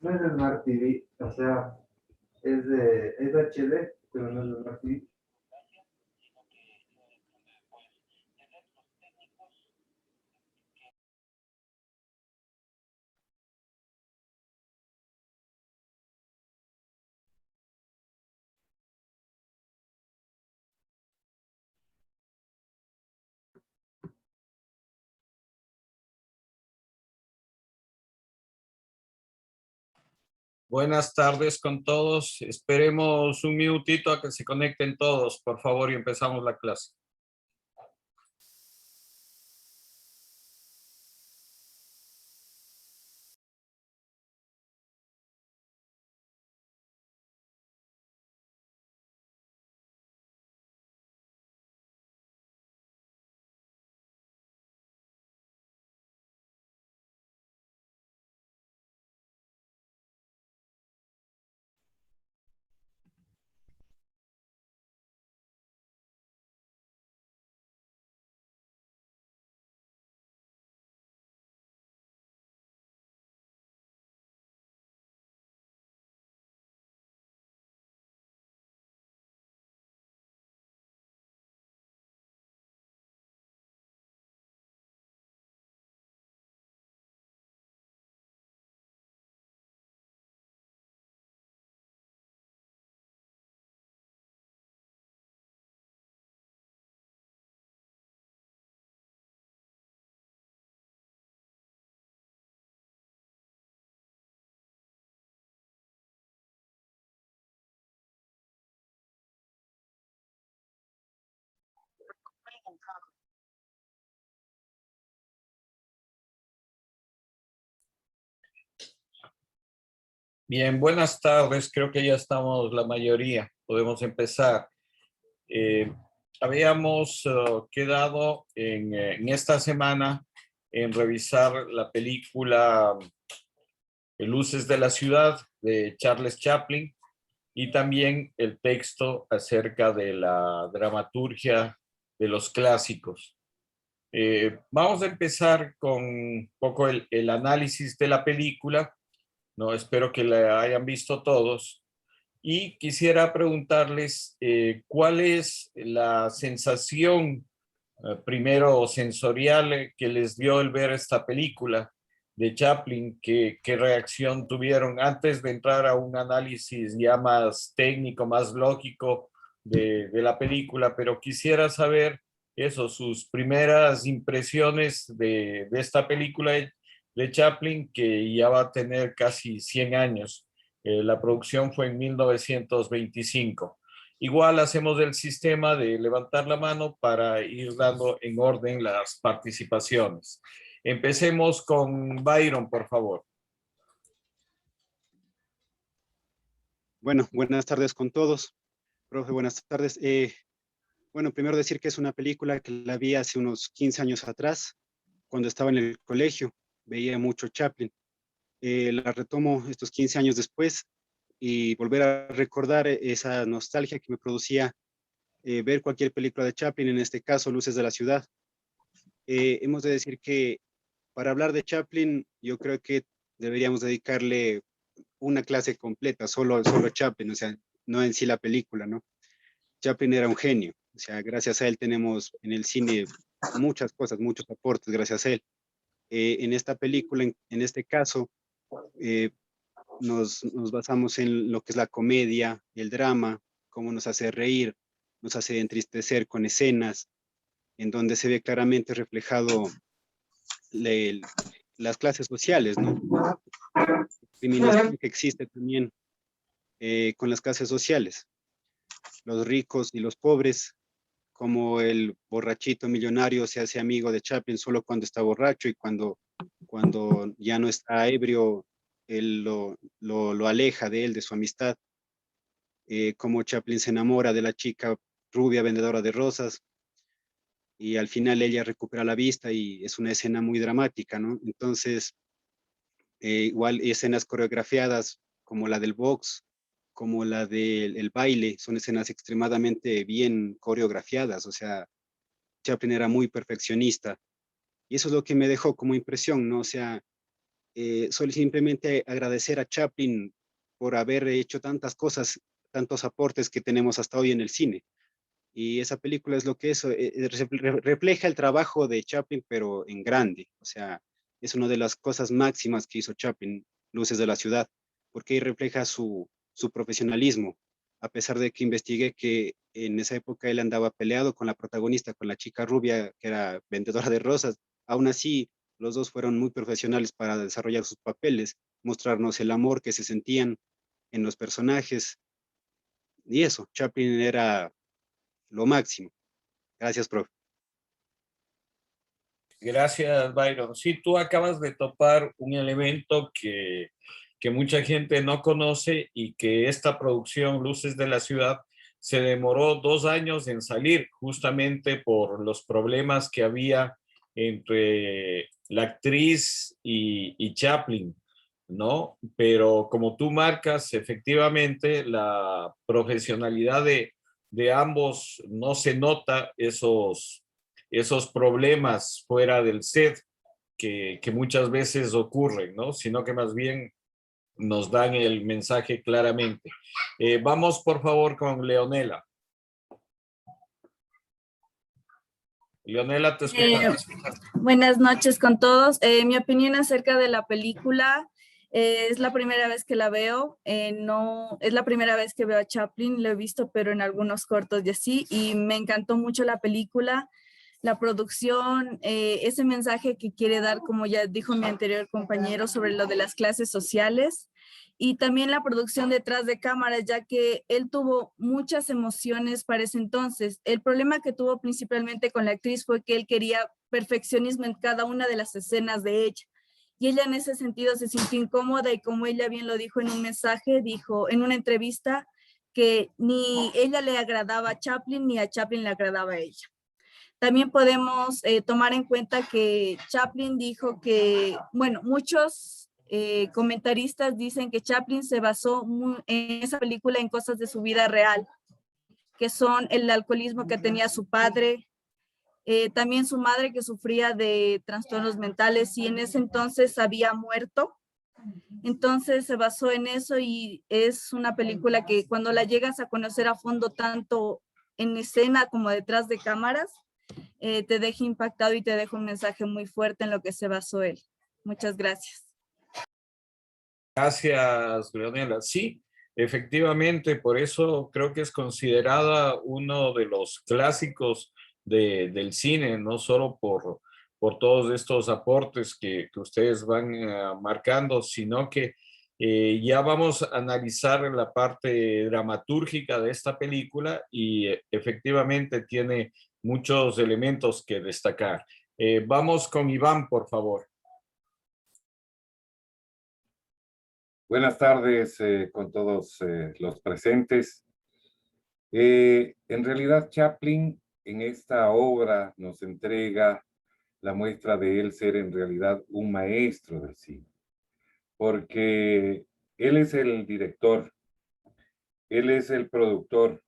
No es de Smart TV, o sea, es HD, pero no es de Smart TV. Buenas tardes con todos. Esperemos un minutito a que se conecten todos, por favor, y empezamos la clase. Bien, buenas tardes. Creo que ya estamos la mayoría. Podemos empezar. Eh, Habíamos quedado en esta semana en revisar la película Luces de la Ciudad de Charles Chaplin y también el texto acerca de la dramaturgia de los clásicos. Vamos a empezar con un poco el análisis de la película, ¿no? Espero que la hayan visto todos. Y quisiera preguntarles cuál es la sensación, primero sensorial, que les dio el ver esta película de Chaplin, qué reacción tuvieron antes de entrar a un análisis ya más técnico, más lógico de la película, pero quisiera saber eso, sus primeras impresiones de esta película de Chaplin, que ya va a tener casi 100 años. La producción fue en 1925. Igual hacemos el sistema de levantar la mano para ir dando en orden las participaciones. Empecemos con Byron, por favor. Bueno, buenas tardes con todos. Profe, buenas tardes. Bueno, primero decir que es una película que la vi hace unos 15 años atrás, cuando estaba en el colegio. Veía mucho Chaplin. La retomo estos 15 años después y volver a recordar esa nostalgia que me producía ver cualquier película de Chaplin, en este caso Luces de la Ciudad. Hemos de decir que para hablar de Chaplin, yo creo que deberíamos dedicarle una clase completa, solo Chaplin, o sea, no en sí la película, ¿no? Chaplin era un genio, o sea, gracias a él tenemos en el cine muchas cosas, muchos aportes gracias a él. En esta película, en este caso, eh, nos basamos en lo que es la comedia, el drama, cómo nos hace reír, nos hace entristecer con escenas, en donde se ve claramente reflejado le, las clases sociales, ¿no? La discriminación que existe también con las clases sociales, los ricos y los pobres, como el borrachito millonario se hace amigo de Chaplin solo cuando está borracho y cuando ya no está ebrio, él lo aleja de él, de su amistad, como Chaplin se enamora de la chica rubia vendedora de rosas y al final ella recupera la vista y es una escena muy dramática, ¿no? Entonces, igual escenas coreografiadas como la del box, como la del el baile, son escenas extremadamente bien coreografiadas, o sea, Chaplin era muy perfeccionista y eso es lo que me dejó como impresión, ¿no? O sea, solo simplemente agradecer a Chaplin por haber hecho tantas cosas, tantos aportes que tenemos hasta hoy en el cine. Y esa película es lo que es, refleja el trabajo de Chaplin, pero en grande. O sea, es una de las cosas máximas que hizo Chaplin, Luces de la Ciudad, porque ahí refleja su profesionalismo, a pesar de que investigué que en esa época él andaba peleado con la protagonista, con la chica rubia que era vendedora de rosas. Aún así, los dos fueron muy profesionales para desarrollar sus papeles, mostrarnos el amor que se sentían en los personajes. Y eso, Chaplin era lo máximo. Gracias, profe. Gracias, Byron. Sí, tú acabas de topar un elemento que mucha gente no conoce y que esta producción, Luces de la Ciudad, se demoró 2 años en salir justamente por los problemas que había entre la actriz y Chaplin, ¿no? Pero como tú marcas, efectivamente, la profesionalidad de ambos no se nota esos problemas fuera del set que muchas veces ocurren, ¿no? Sino que más bien nos dan el mensaje claramente. Vamos, por favor, con Leonela. Leonela, te escuchamos. Buenas noches con todos. Mi opinión acerca de la película es la primera vez que la veo. No, es la primera vez que veo a Chaplin, lo he visto, pero en algunos cortos y así, y me encantó mucho la película. La producción, ese mensaje que quiere dar, como ya dijo mi anterior compañero, sobre lo de las clases sociales, y también la producción detrás de cámaras, ya que él tuvo muchas emociones para ese entonces. El problema que tuvo principalmente con la actriz fue que él quería perfeccionismo en cada una de las escenas de ella. Y ella en ese sentido se sintió incómoda y como ella bien lo dijo en un mensaje, dijo en una entrevista que ni ella le agradaba a Chaplin ni a Chaplin le agradaba a ella. También podemos tomar en cuenta que Chaplin dijo que, bueno, muchos comentaristas dicen que Chaplin se basó en esa película en cosas de su vida real, que son el alcoholismo que tenía su padre, también su madre que sufría de trastornos mentales y en ese entonces había muerto. Entonces se basó en eso y es una película que cuando la llegas a conocer a fondo, tanto en escena como detrás de cámaras, te deja impactado y te deja un mensaje muy fuerte en lo que se basó él. Muchas gracias. Gracias, Leonela. Sí, efectivamente, por eso creo que es considerada uno de los clásicos del cine, no solo por todos estos aportes que ustedes van marcando, sino que ya vamos a analizar la parte dramatúrgica de esta película y efectivamente tiene muchos elementos que destacar. Vamos con Iván, por favor. Buenas tardes con todos los presentes. En realidad, Chaplin en esta obra nos entrega la muestra de él ser en realidad un maestro del cine, porque él es el director, él es el productor,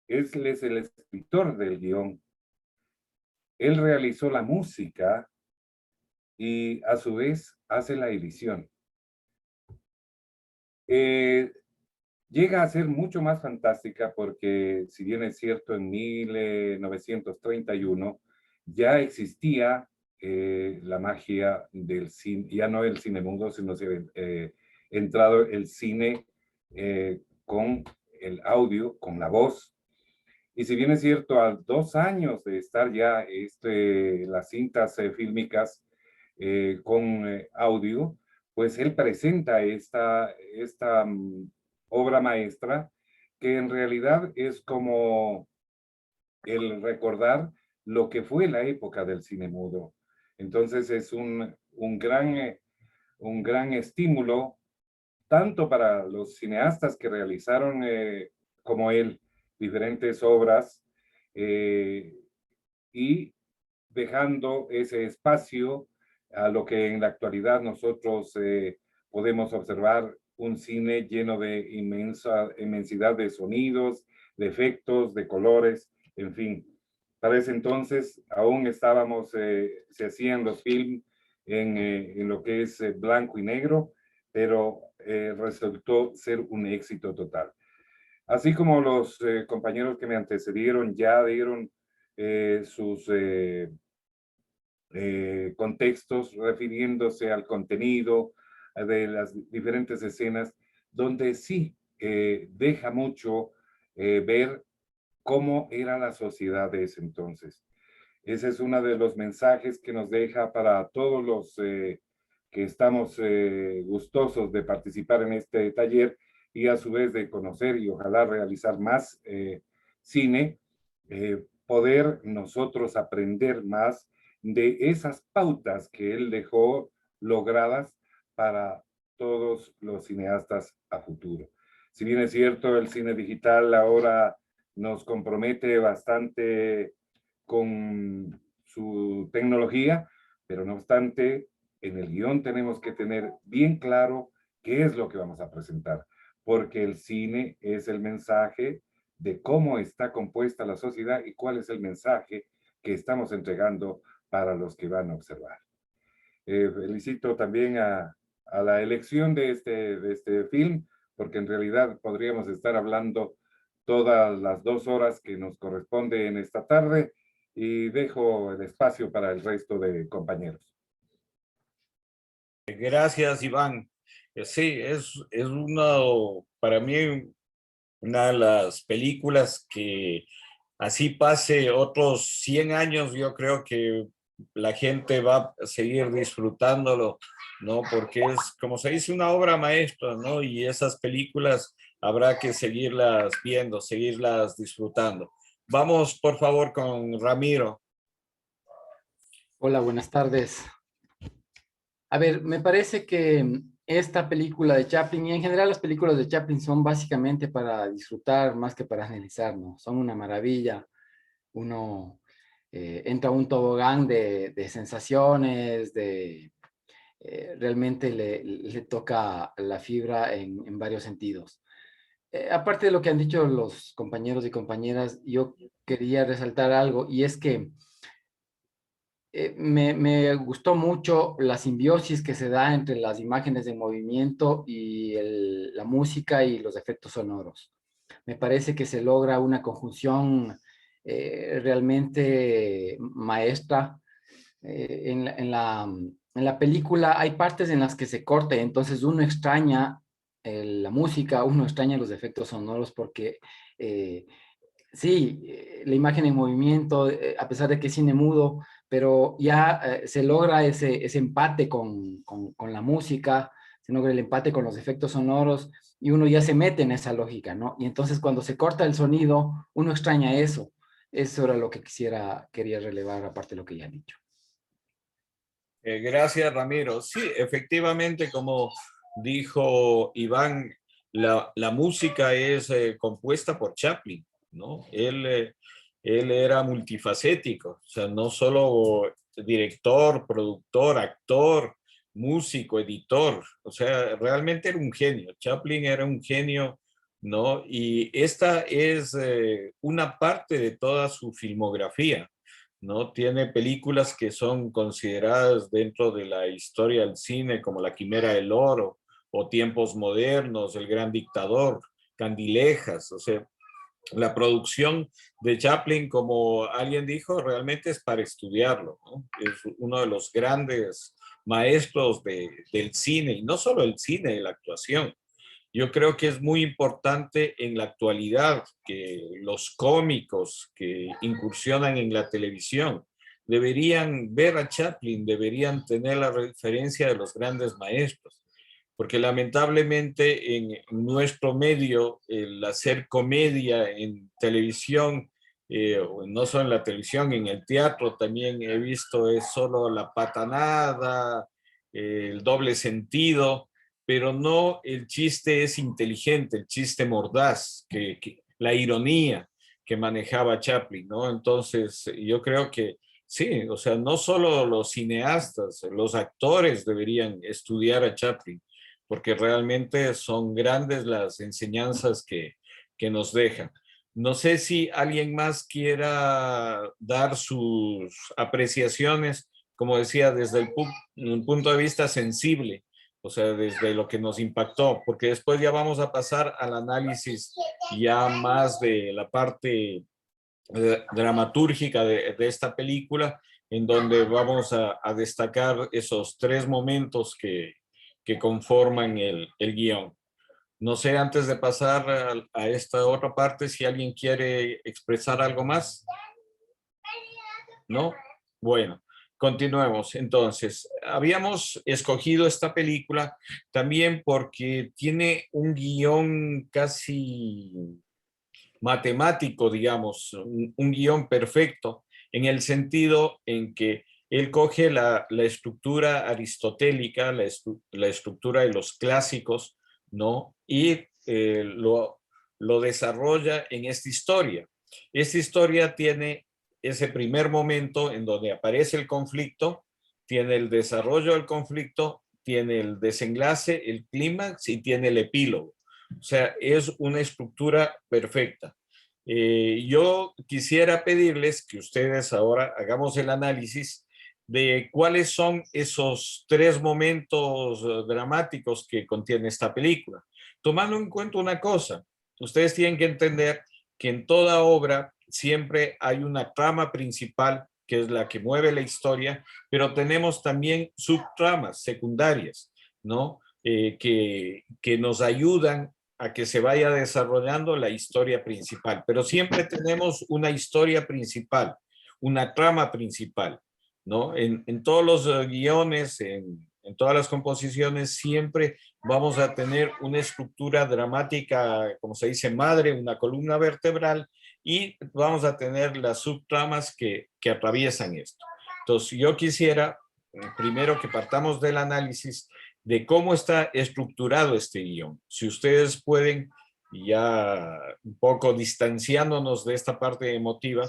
él es el escritor del guión, él realizó la música y a su vez hace la edición. Llega a ser mucho más fantástica porque, si bien es cierto, en 1931 ya existía la magia del cine, ya no el cine mudo, sino se entrado el cine con el audio, con la voz. Y si bien es cierto, a 2 años de estar ya las cintas fílmicas con audio, pues él presenta esta obra maestra, que en realidad es como el recordar lo que fue la época del cine mudo. Entonces es un gran estímulo, tanto para los cineastas que realizaron, como él, diferentes obras, y dejando ese espacio a lo que en la actualidad nosotros podemos observar, un cine lleno de inmensidad de sonidos, de efectos, de colores, en fin. Para ese entonces aún estábamos, se hacían los films en lo que es blanco y negro, pero resultó ser un éxito total. Así como los compañeros que me antecedieron ya dieron sus contextos refiriéndose al contenido de las diferentes escenas, donde sí deja mucho ver cómo era la sociedad de ese entonces. Ese es uno de los mensajes que nos deja para todos los que estamos gustosos de participar en este taller y a su vez de conocer y ojalá realizar más cine, poder nosotros aprender más de esas pautas que él dejó logradas para todos los cineastas a futuro. Si bien es cierto, el cine digital ahora nos compromete bastante con su tecnología, pero no obstante, en el guión tenemos que tener bien claro qué es lo que vamos a presentar, porque el cine es el mensaje de cómo está compuesta la sociedad y cuál es el mensaje que estamos entregando para los que van a observar. Felicito también a la elección de este film, porque en realidad podríamos estar hablando todas las 2 horas que nos corresponde en esta tarde y dejo el espacio para el resto de compañeros. Gracias, Iván. Sí, es uno, para mí, una de las películas que así pase otros 100 años, yo creo que la gente va a seguir disfrutándolo, ¿no? Porque es, como se dice, una obra maestra, ¿no? Y esas películas habrá que seguirlas viendo, seguirlas disfrutando. Vamos, por favor, con Ramiro. Hola, buenas tardes. A ver, me parece que esta película de Chaplin, y en general las películas de Chaplin son básicamente para disfrutar más que para analizar, ¿no? Son una maravilla. Uno entra a un tobogán de sensaciones, realmente le toca la fibra en varios sentidos. Aparte de lo que han dicho los compañeros y compañeras, yo quería resaltar algo, y es que me gustó mucho la simbiosis que se da entre las imágenes de movimiento y la música y los efectos sonoros. Me parece que se logra una conjunción realmente maestra. En la película hay partes en las que se corta, entonces uno extraña la música, uno extraña los efectos sonoros porque sí, la imagen en movimiento, a pesar de que es cine mudo, pero ya se logra ese empate con la música, se logra el empate con los efectos sonoros y uno ya se mete en esa lógica, ¿no? Y entonces cuando se corta el sonido, uno extraña eso. Eso era lo que quería relevar, aparte de lo que ya he dicho. Gracias, Ramiro. Sí, efectivamente, como dijo Iván, la música es compuesta por Chaplin, ¿no? Él era multifacético, o sea, no solo director, productor, actor, músico, editor, o sea, realmente era un genio. Chaplin era un genio, ¿no? Y esta es una parte de toda su filmografía, ¿no? Tiene películas que son consideradas dentro de la historia del cine como La Quimera del Oro o Tiempos Modernos, El Gran Dictador, Candilejas, o sea, la producción de Chaplin, como alguien dijo, realmente es para estudiarlo, ¿no? Es uno de los grandes maestros del cine, y no solo el cine, de la actuación. Yo creo que es muy importante en la actualidad que los cómicos que incursionan en la televisión deberían ver a Chaplin, deberían tener la referencia de los grandes maestros, porque lamentablemente en nuestro medio el hacer comedia en televisión, no solo en la televisión, en el teatro también he visto es solo la patanada, el doble sentido, pero no el chiste es inteligente, el chiste mordaz, la ironía que manejaba Chaplin, ¿no? Entonces, yo creo que sí, o sea, no solo los cineastas, los actores deberían estudiar a Chaplin, porque realmente son grandes las enseñanzas que nos dejan. No sé si alguien más quiera dar sus apreciaciones como decía, desde un punto de vista sensible, o sea, desde lo que nos impactó, porque después ya vamos a pasar al análisis ya más de la parte dramatúrgica de esta película, en donde vamos a destacar esos tres momentos que conforman el guión. No sé, antes de pasar a esta otra parte, si alguien quiere expresar algo más. ¿No? Bueno, continuemos. Entonces, habíamos escogido esta película también porque tiene un guión casi matemático, digamos, un guión perfecto, en el sentido en que él coge la estructura aristotélica, la estructura de los clásicos, ¿no? Y lo desarrolla en esta historia. Esta historia tiene ese primer momento en donde aparece el conflicto, tiene el desarrollo del conflicto, tiene el desenlace, el clímax y tiene el epílogo. O sea, es una estructura perfecta. Yo quisiera pedirles que ustedes ahora hagamos el análisis de cuáles son esos tres momentos dramáticos que contiene esta película. Tomando en cuenta una cosa, ustedes tienen que entender que en toda obra siempre hay una trama principal que es la que mueve la historia, pero tenemos también subtramas secundarias, ¿no? Que nos ayudan a que se vaya desarrollando la historia principal. Pero siempre tenemos una historia principal, una trama principal, ¿no? En todos los guiones, en todas las composiciones, siempre vamos a tener una estructura dramática, como se dice, madre, una columna vertebral, y vamos a tener las subtramas que atraviesan esto. Entonces, yo quisiera primero que partamos del análisis de cómo está estructurado este guión. Si ustedes pueden, ya un poco distanciándonos de esta parte emotiva,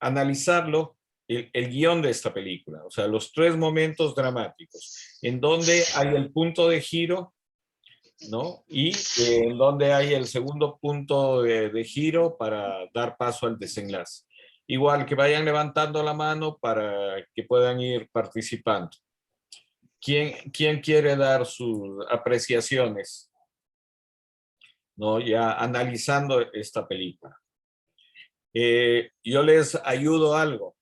analizarlo, el guión de esta película, o sea, los tres momentos dramáticos, en donde hay el punto de giro, ¿no? Y en donde hay el segundo punto de giro para dar paso al desenlace. Igual que vayan levantando la mano para que puedan ir participando. ¿Quién quiere dar sus apreciaciones? ¿No? Ya analizando esta película. Yo les ayudo algo.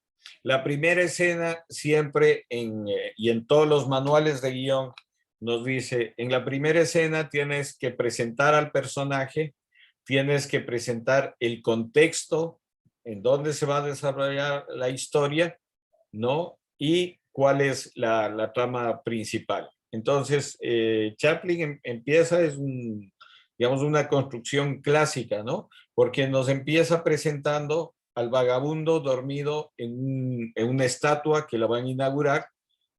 La primera escena siempre y en todos los manuales de guión nos dice, en la primera escena tienes que presentar al personaje, tienes que presentar el contexto en donde se va a desarrollar la historia, ¿no? Y cuál es la trama principal. Entonces, Chaplin empieza, digamos, una construcción clásica, ¿no? Porque nos empieza presentando al vagabundo dormido en una estatua que la van a inaugurar,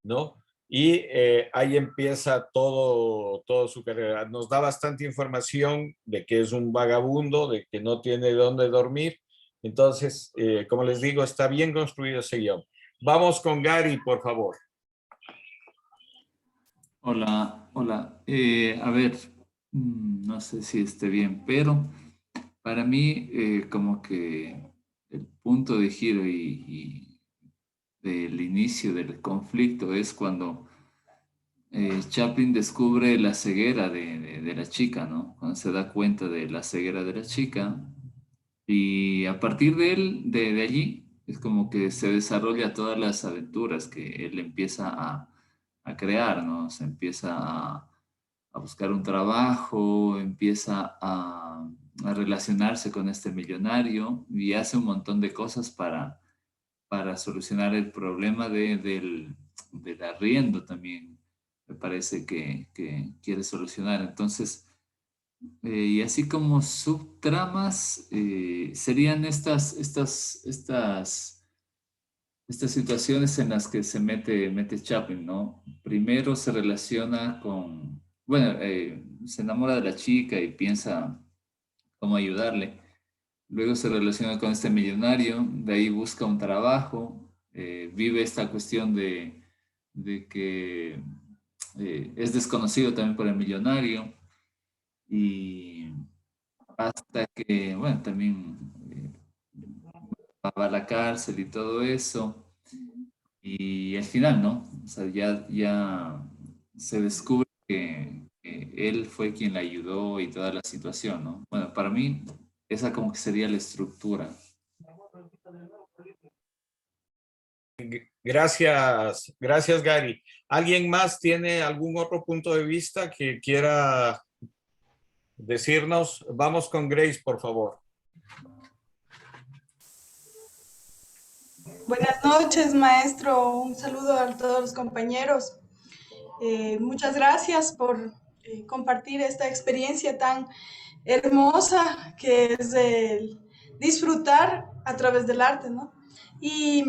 ¿no? Y ahí empieza todo su carrera. Nos da bastante información de que es un vagabundo, de que no tiene dónde dormir. Entonces, como les digo, está bien construido ese guión. Vamos con Gary, por favor. Hola, hola. A ver, no sé si esté bien, pero para mí como que el punto de giro y del inicio del conflicto es cuando Chaplin descubre la ceguera de la chica, ¿no? Cuando se da cuenta de la ceguera de la chica y a partir de él, de allí, es como que se desarrolla todas las aventuras que él empieza a crear, ¿no? Se empieza a buscar un trabajo, empieza a relacionarse con este millonario y hace un montón de cosas para solucionar el problema del arriendo también. Me parece que quiere solucionar. Entonces, y así como subtramas, serían estas situaciones en las que se mete Chaplin, ¿no? Primero se relaciona con, bueno, se enamora de la chica y piensa cómo ayudarle. Luego se relaciona con este millonario, de ahí busca un trabajo, vive esta cuestión de que es desconocido también por el millonario y hasta que, bueno, también va a la cárcel y todo eso. y al final, ¿no? O sea, ya se descubre que él fue quien la ayudó y toda la situación, ¿no? Bueno, para mí esa como que sería la estructura. Gracias, gracias Gary. ¿Alguien más tiene algún otro punto de vista que quiera decirnos? Vamos con Grace, por favor. Buenas noches, maestro. Un saludo a todos los compañeros. Muchas gracias por compartir esta experiencia tan hermosa que es el disfrutar a través del arte, ¿no? Y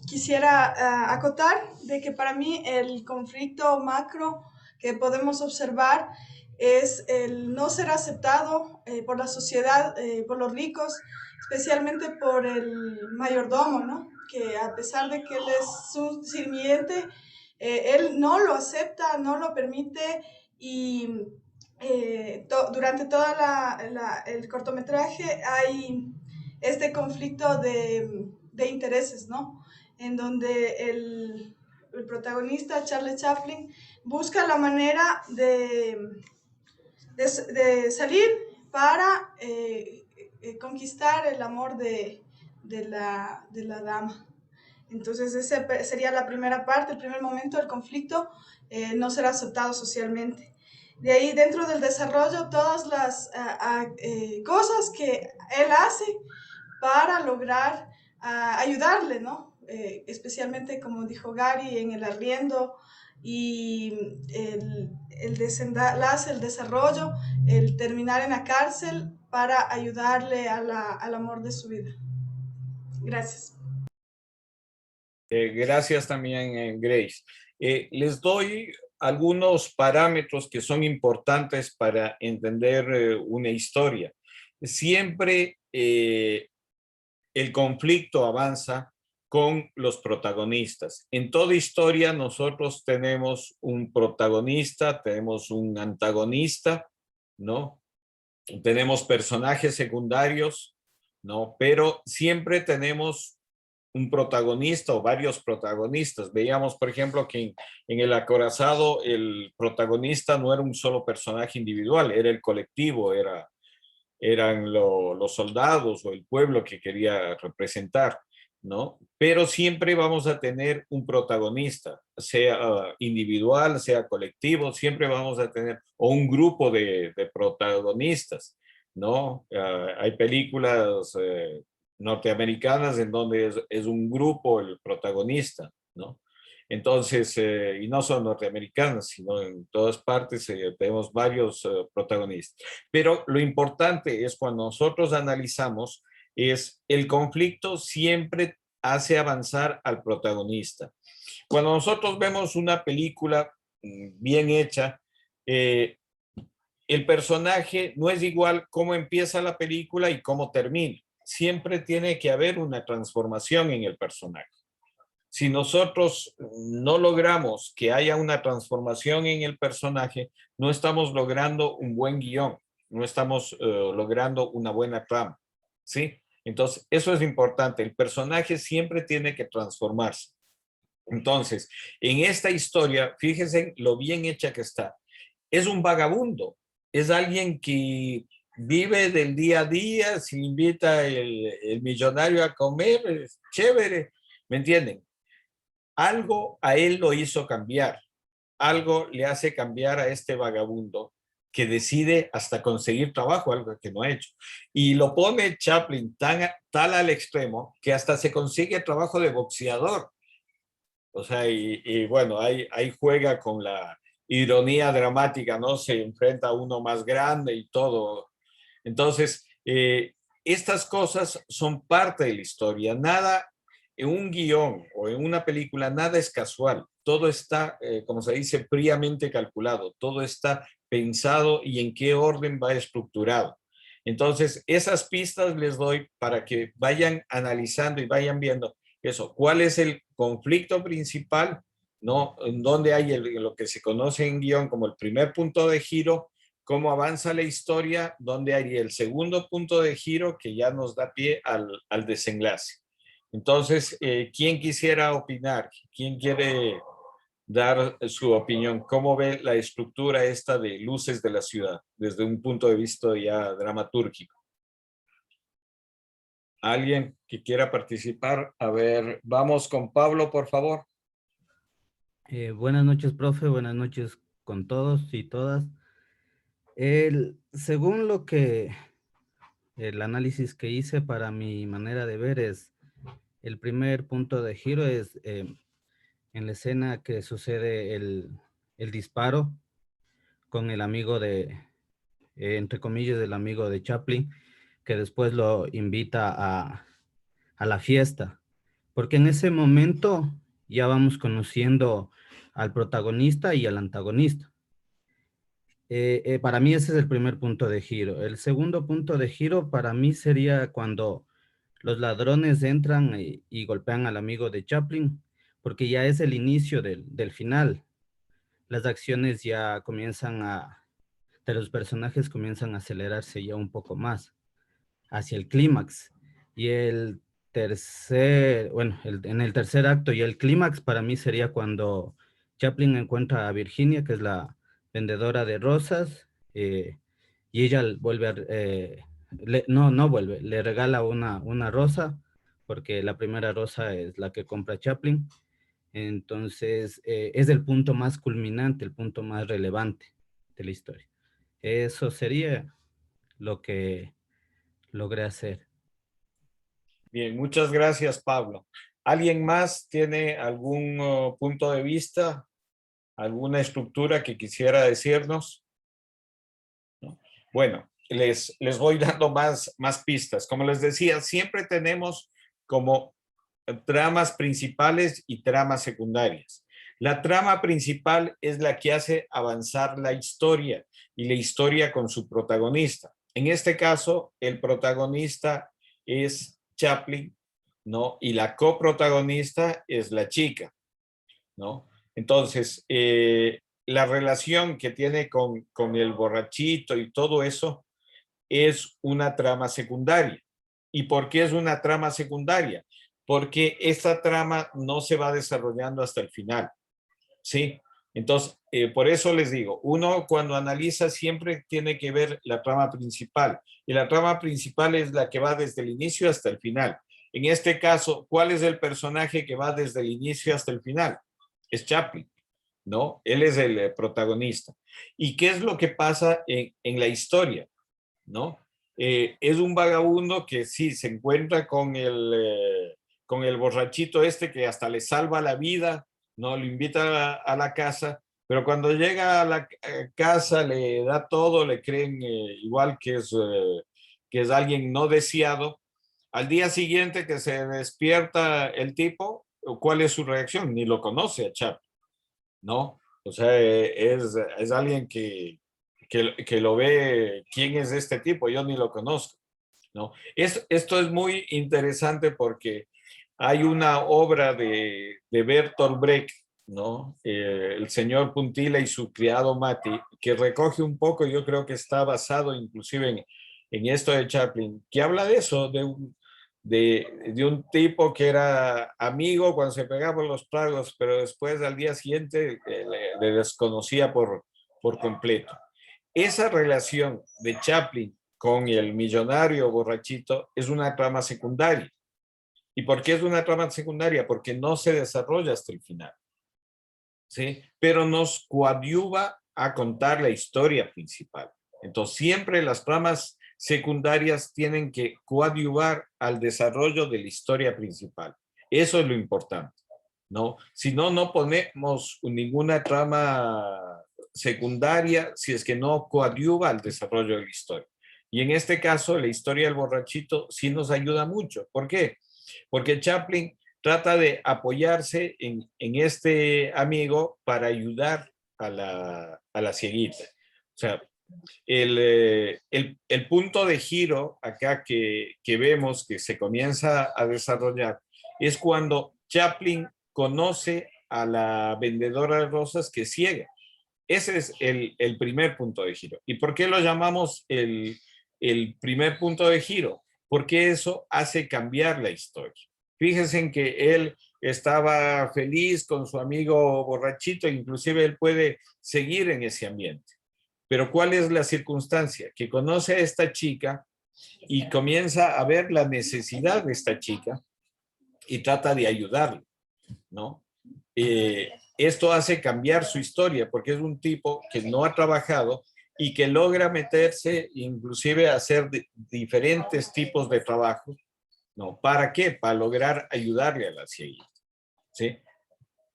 quisiera acotar de que para mí el conflicto macro que podemos observar es el no ser aceptado por la sociedad, por los ricos, especialmente por el mayordomo, ¿no? Que a pesar de que él es su sirviente, él no lo acepta, no lo permite y durante todo el cortometraje hay este conflicto de intereses, ¿no? En donde el protagonista, Charlie Chaplin, busca la manera de salir para conquistar el amor de la dama. Entonces, esa sería la primera parte, el primer momento del conflicto, no será aceptado socialmente. De ahí, dentro del desarrollo, todas las cosas que él hace para lograr ayudarle, ¿no? Especialmente, como dijo Gary, en el arriendo y el desenlace, el desarrollo, el terminar en la cárcel para ayudarle al amor de su vida. Gracias. Gracias también, Grace. Les doy algunos parámetros que son importantes para entender una historia. Siempre el conflicto avanza con los protagonistas. En toda historia nosotros tenemos un protagonista, tenemos un antagonista, ¿no? Tenemos personajes secundarios, ¿no? Pero siempre tenemos un protagonista o varios protagonistas. Veíamos, por ejemplo, que en El Acorazado el protagonista no era un solo personaje individual, era el colectivo, eran los soldados o el pueblo que quería representar, ¿no? Pero siempre vamos a tener un protagonista, sea individual, sea colectivo, siempre vamos a tener, o un grupo de protagonistas, ¿no? Hay películas norteamericanas en donde es un grupo el protagonista, ¿no? Entonces, y no son norteamericanas, sino en todas partes tenemos varios protagonistas. Pero lo importante es cuando nosotros analizamos, es el conflicto siempre hace avanzar al protagonista. Cuando nosotros vemos una película bien hecha, el personaje no es igual cómo empieza la película y cómo termina. Siempre tiene que haber una transformación en el personaje. Si nosotros no logramos que haya una transformación en el personaje, no estamos logrando un buen guión, no estamos logrando una buena trama, ¿sí? Entonces, eso es importante. El personaje siempre tiene que transformarse. Entonces, en esta historia, fíjense lo bien hecha que está. Es un vagabundo, es alguien que vive del día a día, si invita el millonario a comer, es chévere, ¿me entienden? Algo a él lo hizo cambiar, algo le hace cambiar a este vagabundo que decide hasta conseguir trabajo, algo que no ha hecho. Y lo pone Chaplin tal al extremo que hasta se consigue trabajo de boxeador. O sea, y bueno, ahí juega con la ironía dramática, ¿no? Se enfrenta a uno más grande y todo. Entonces, estas cosas son parte de la historia. Nada en un guión o en una película, nada es casual. Todo está, como se dice, fríamente calculado. Todo está pensado y en qué orden va estructurado. Entonces, esas pistas les doy para que vayan analizando y vayan viendo eso. ¿Cuál es el conflicto principal? ¿No? En donde hay lo que se conoce en guión como el primer punto de giro, cómo avanza la historia, donde hay el segundo punto de giro que ya nos da pie al desenlace. Entonces, ¿quién quisiera opinar? ¿Quién quiere dar su opinión? ¿Cómo ve la estructura esta de Luces de la Ciudad desde un punto de vista ya dramatúrgico? ¿Alguien que quiera participar? A ver, vamos con Pablo, por favor. Buenas noches, profe. Buenas noches con todos y todas. Según el análisis que hice para mi manera de ver es, el primer punto de giro es en la escena que sucede el disparo con el amigo entre comillas, el amigo de Chaplin, que después lo invita a la fiesta. Porque en ese momento ya vamos conociendo al protagonista y al antagonista. Para mí ese es el primer punto de giro. El segundo punto de giro para mí sería cuando los ladrones entran y golpean al amigo de Chaplin, porque ya es el inicio del final. Las acciones ya de los personajes comienzan a acelerarse ya un poco más hacia el clímax. Y en el tercer acto y el clímax para mí sería cuando Chaplin encuentra a Virginia, que es la vendedora de rosas, y ella no vuelve, le regala una rosa, porque la primera rosa es la que compra Chaplin. Entonces, es el punto más culminante, el punto más relevante de la historia. Eso sería lo que logré hacer. Bien, muchas gracias, Pablo. ¿Alguien más tiene algún punto de vista, alguna estructura que quisiera decirnos? ¿No? Bueno, les voy dando más pistas. Como les decía, siempre tenemos como tramas principales y tramas secundarias. La trama principal es la que hace avanzar la historia y la historia con su protagonista. En este caso, el protagonista es Chaplin, ¿no? Y la coprotagonista es la chica, ¿no? Entonces, la relación que tiene con el borrachito y todo eso es una trama secundaria. ¿Y por qué es una trama secundaria? Porque esta trama no se va desarrollando hasta el final, ¿sí? Entonces, por eso les digo, uno cuando analiza siempre tiene que ver la trama principal, y la trama principal es la que va desde el inicio hasta el final. En este caso, ¿cuál es el personaje que va desde el inicio hasta el final? Es Chaplin, ¿no? Él es el protagonista. ¿Y qué es lo que pasa en la historia? ¿No? Es un vagabundo que sí se encuentra con el borrachito este que hasta le salva la vida, ¿no? Lo invita a la casa, pero cuando llega a la casa le da todo, le creen igual que es alguien no deseado. Al día siguiente que se despierta el tipo, ¿cuál es su reacción? Ni lo conoce a Chaplin, ¿no? O sea, es alguien que lo ve, ¿quién es este tipo? Yo ni lo conozco, ¿no? Esto es muy interesante porque hay una obra de Bertolt Brecht, ¿no? El señor Puntilla y su criado Mati, que recoge un poco, yo creo que está basado inclusive en esto de Chaplin, que habla de eso, de un tipo que era amigo cuando se pegaba por los tragos, pero después al día siguiente le desconocía por completo. Esa relación de Chaplin con el millonario borrachito es una trama secundaria. ¿Y por qué es una trama secundaria? Porque no se desarrolla hasta el final, ¿sí? Pero nos coadyuva a contar la historia principal. Entonces, siempre las tramas secundarias tienen que coadyuvar al desarrollo de la historia principal. Eso es lo importante, ¿no? Si no, no ponemos ninguna trama secundaria si es que no coadyuva al desarrollo de la historia. Y en este caso, la historia del borrachito sí nos ayuda mucho. ¿Por qué? Porque Chaplin trata de apoyarse en este amigo para ayudar a la cieguita. O sea, el punto de giro acá que vemos que se comienza a desarrollar es cuando Chaplin conoce a la vendedora de rosas que es ciega. Ese es el primer punto de giro. ¿Y por qué lo llamamos el primer punto de giro? Porque eso hace cambiar la historia. Fíjense en que él estaba feliz con su amigo borrachito, inclusive él puede seguir en ese ambiente. Pero ¿cuál es la circunstancia? Que conoce a esta chica y comienza a ver la necesidad de esta chica y trata de ayudarle, ¿no? Esto hace cambiar su historia porque es un tipo que no ha trabajado y que logra meterse inclusive a hacer diferentes tipos de trabajo, ¿no? ¿Para qué? Para lograr ayudarle a la cieguita, ¿sí?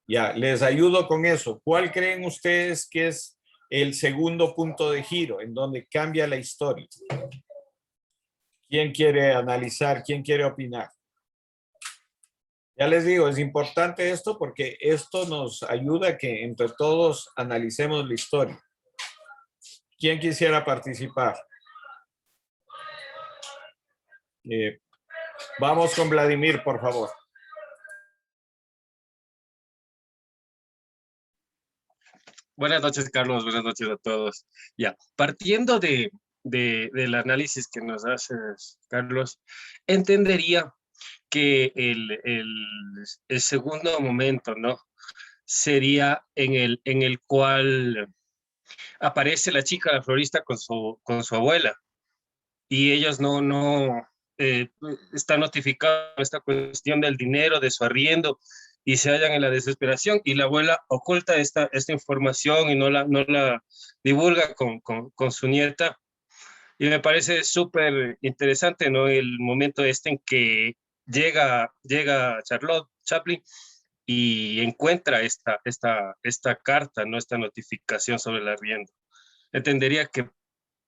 Ya, les ayudo con eso. ¿Cuál creen ustedes que es el segundo punto de giro en donde cambia la historia? ¿Quién quiere analizar? ¿Quién quiere opinar? Ya les digo, es importante esto porque esto nos ayuda a que entre todos analicemos la historia. ¿Quién quisiera participar? Vamos con Vladimir, por favor. Buenas noches, Carlos. Buenas noches a todos. Ya, partiendo del análisis que nos haces, Carlos, entendería que el segundo momento, ¿no? Sería en el cual aparece la chica, la florista, con su abuela. Y ellos no están notificados de esta cuestión del dinero, de su arriendo, y se hallan en la desesperación, y la abuela oculta esta información y no la divulga con su nieta. Y me parece súper interesante, ¿no? El momento en que llega Charlotte Chaplin y encuentra esta carta, ¿no? Esta notificación sobre el arriendo. Entendería que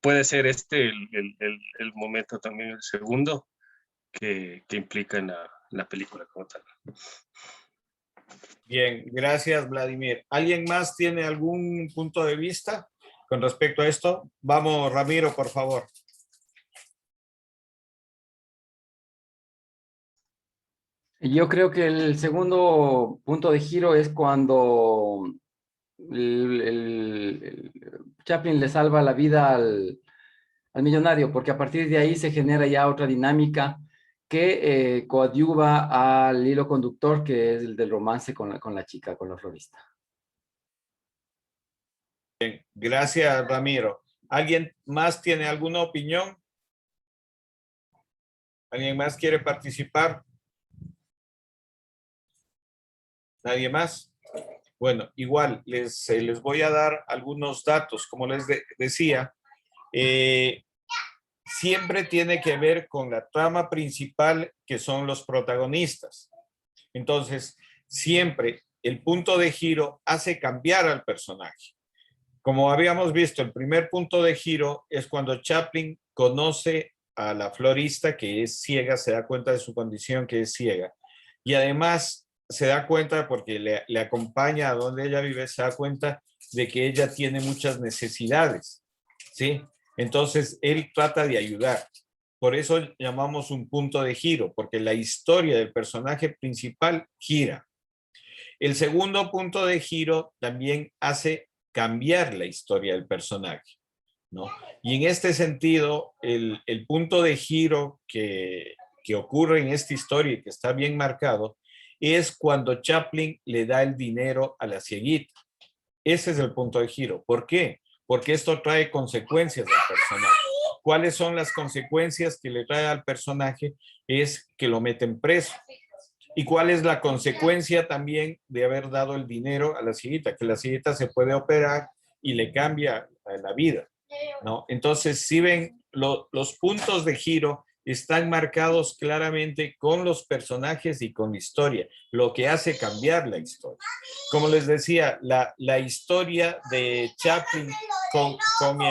puede ser el momento también, el segundo, que implica en la película como tal. Bien, gracias, Vladimir. ¿Alguien más tiene algún punto de vista con respecto a esto? Vamos, Ramiro, por favor. Yo creo que el segundo punto de giro es cuando Chaplin le salva la vida al millonario, porque a partir de ahí se genera ya otra dinámica que coadyuva al hilo conductor, que es el del romance con la chica, con la florista. Bien, gracias, Ramiro. ¿Alguien más tiene alguna opinión? ¿Alguien más quiere participar? ¿Nadie más? Bueno, igual les voy a dar algunos datos. Como les decía, siempre tiene que ver con la trama principal, que son los protagonistas. Entonces, siempre el punto de giro hace cambiar al personaje. Como habíamos visto, el primer punto de giro es cuando Chaplin conoce a la florista, que es ciega, se da cuenta de su condición, que es ciega. Y además se da cuenta, porque le acompaña a donde ella vive, se da cuenta de que ella tiene muchas necesidades, ¿sí? Entonces, él trata de ayudar. Por eso llamamos un punto de giro, porque la historia del personaje principal gira. El segundo punto de giro también hace cambiar la historia del personaje, ¿no? Y en este sentido, el punto de giro que ocurre en esta historia y que está bien marcado es cuando Chaplin le da el dinero a la cieguita. Ese es el punto de giro. ¿Por qué? Porque esto trae consecuencias al personaje. ¿Cuáles son las consecuencias que le trae al personaje? Es que lo meten preso. ¿Y cuál es la consecuencia también de haber dado el dinero a la cieguita? Que la cieguita se puede operar y le cambia la vida, ¿no? Entonces, si ven, los puntos de giro están marcados claramente con los personajes y con la historia, lo que hace cambiar la historia. Como les decía, la historia de Chaplin con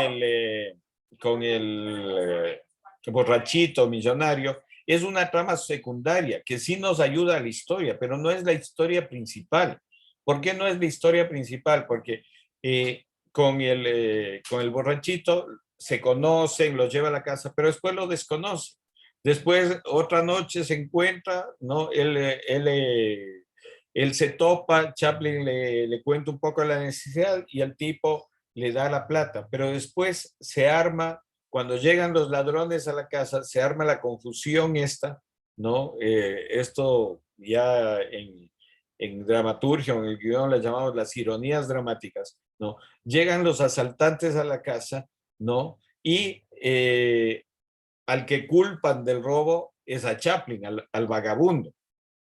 el borrachito millonario es una trama secundaria que sí nos ayuda a la historia, pero no es la historia principal. ¿Por qué no es la historia principal? Porque con el borrachito se conocen, los lleva a la casa, pero después lo desconoce. Después, otra noche se encuentra, ¿no? Él se topa, Chaplin le cuenta un poco la necesidad y el tipo le da la plata, pero después se arma, cuando llegan los ladrones a la casa, se arma la confusión esta, ¿no? Esto ya en dramaturgia o en el guión las llamamos las ironías dramáticas, ¿no? Llegan los asaltantes a la casa, ¿no? Y al que culpan del robo es a Chaplin, al vagabundo,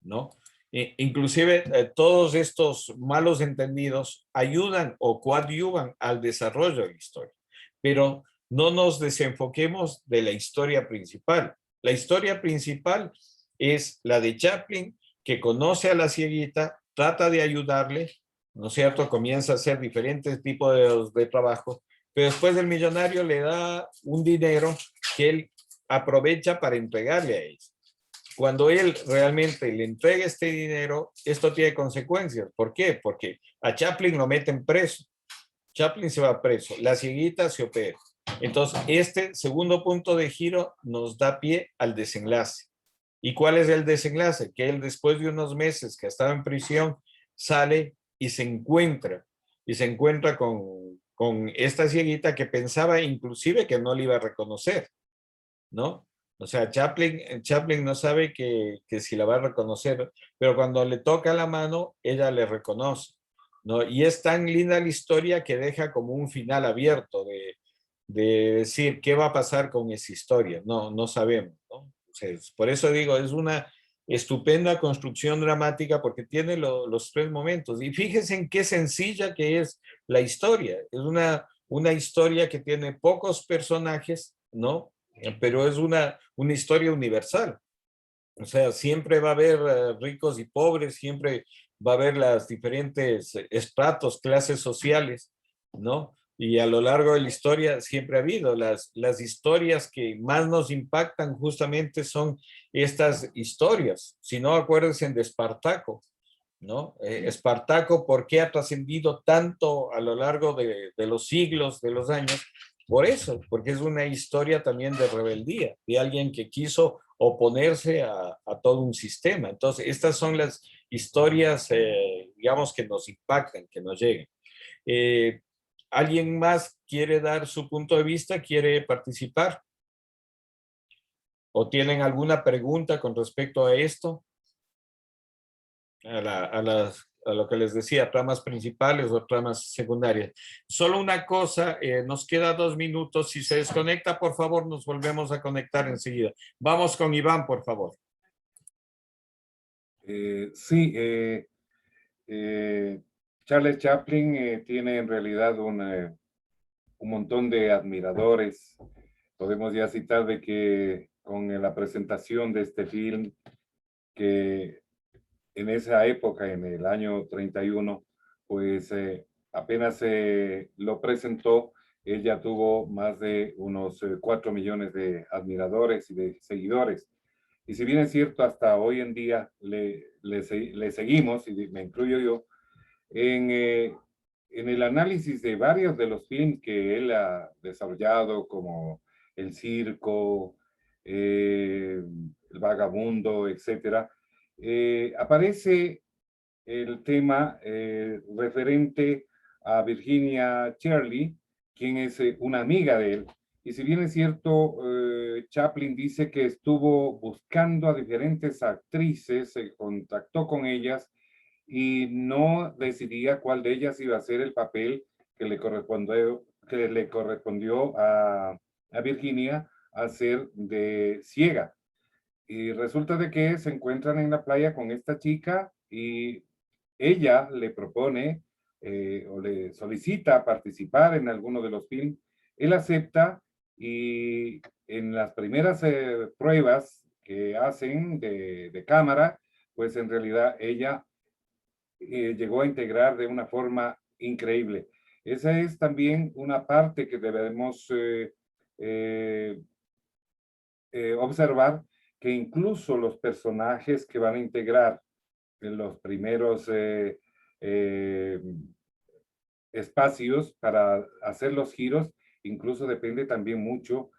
¿no? Inclusive todos estos malos entendidos ayudan o coadyuvan al desarrollo de la historia, pero no nos desenfoquemos de la historia principal. La historia principal es la de Chaplin, que conoce a la cieguita, trata de ayudarle, ¿no es cierto? Comienza a hacer diferentes tipos de trabajo, pero después el millonario le da un dinero que él aprovecha para entregarle a ella. Cuando él realmente le entrega este dinero, esto tiene consecuencias. ¿Por qué? Porque a Chaplin lo meten preso. Chaplin se va preso, la cieguita se opera. Entonces, este segundo punto de giro nos da pie al desenlace. ¿Y cuál es el desenlace? Que él, después de unos meses que estaba en prisión, sale y se encuentra con esta cieguita que pensaba inclusive que no le iba a reconocer, ¿no? O sea, Chaplin no sabe que si la va a reconocer, pero cuando le toca la mano, ella le reconoce, ¿no? Y es tan linda la historia que deja como un final abierto de decir qué va a pasar con esa historia. No sabemos, ¿no? O sea, por eso digo, es una estupenda construcción dramática porque tiene los tres momentos. Y fíjense en qué sencilla que es la historia. Es una historia que tiene pocos personajes, ¿no? Pero es una historia universal. O sea, siempre va a haber ricos y pobres, siempre va a haber las diferentes estratos, clases sociales, ¿no? Y a lo largo de la historia siempre ha habido. Las historias que más nos impactan justamente son estas historias. Si no, acuérdense de Espartaco, ¿no? Espartaco, ¿por qué ha trascendido tanto a lo largo de los siglos, de los años? Por eso, porque es una historia también de rebeldía, de alguien que quiso oponerse a todo un sistema. Entonces, estas son las historias, digamos, que nos impactan, que nos llegan. ¿Alguien más quiere dar su punto de vista? ¿Quiere participar? ¿O tienen alguna pregunta con respecto a esto? A lo que les decía, tramas principales o tramas secundarias. Solo una cosa, nos queda 2 minutos. Si se desconecta, por favor, nos volvemos a conectar enseguida. Vamos con Iván, por favor. Sí, Charles Chaplin tiene en realidad un montón de admiradores. Podemos ya citar de que con la presentación de este film, que en esa época, en el año 31, pues apenas lo presentó, él ya tuvo más de unos 4 millones de admiradores y de seguidores. Y si bien es cierto, hasta hoy en día le seguimos, y me incluyo yo, en el análisis de varios de los films que él ha desarrollado, como El Circo, El Vagabundo, etcétera, aparece el tema referente a Virginia Shirley, quien es una amiga de él. Y si bien es cierto, Chaplin dice que estuvo buscando a diferentes actrices, se contactó con ellas y no decidía cuál de ellas iba a ser el papel que le correspondió a Virginia hacer de ciega. Y resulta de que se encuentran en la playa con esta chica y ella le propone o le solicita participar en alguno de los films. Él acepta y en las primeras pruebas que hacen de cámara, pues en realidad ella llegó a integrar de una forma increíble. Esa es también una parte que debemos observar, que incluso los personajes que van a integrar en los primeros espacios para hacer los giros, incluso depende también mucho